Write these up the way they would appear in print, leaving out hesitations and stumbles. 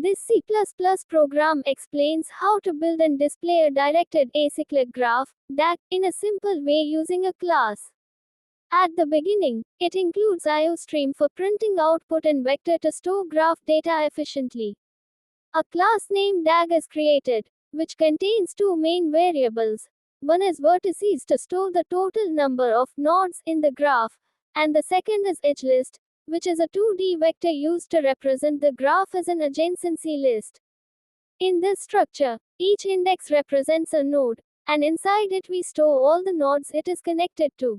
This C++ program explains how to build and display a directed acyclic graph (DAG) in a simple way using a class. At the beginning, it includes IOStream for printing output and vector to store graph data efficiently. A class named DAG is created, which contains two main variables. One is vertices to store the total number of nodes in the graph, and the second is edgelist, which is a 2D vector used to represent the graph as an adjacency list. In this structure, each index represents a node, and inside it we store all the nodes it is connected to.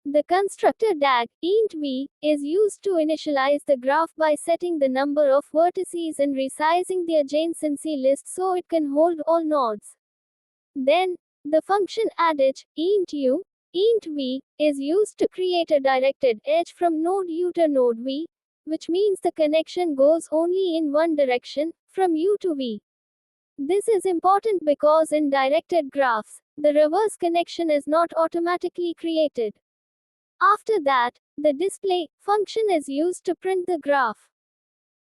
The constructor DAG, int v, is used to initialize the graph by setting the number of vertices and resizing the adjacency list so it can hold all nodes. Then, the function addEdge, int u, int v, is used to create a directed edge from node u to node v, which means the connection goes only in one direction, from u to v. This is important because in directed graphs, the reverse connection is not automatically created. After that, the display function is used to print the graph.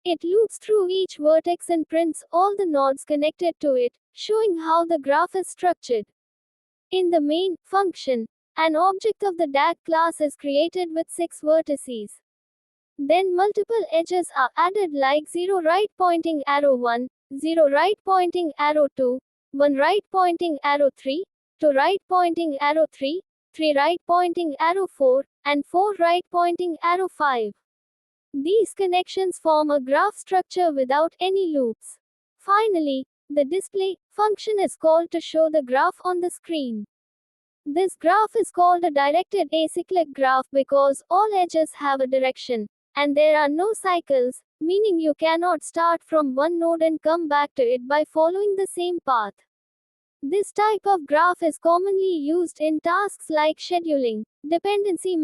It loops through each vertex and prints all the nodes connected to it, showing how the graph is structured. In the main function, an object of the DAG class is created with 6 vertices. Then multiple edges are added like 0 right pointing arrow 1, 0 right pointing arrow 2, 1 right pointing arrow 3, 2 right pointing arrow 3, 3 right pointing arrow 4, and 4 right pointing arrow 5. These connections form a graph structure without any loops. Finally, the display function is called to show the graph on the screen. This graph is called a directed acyclic graph because all edges have a direction, and there are no cycles, meaning you cannot start from one node and come back to it by following the same path. This type of graph is commonly used in tasks like scheduling, dependency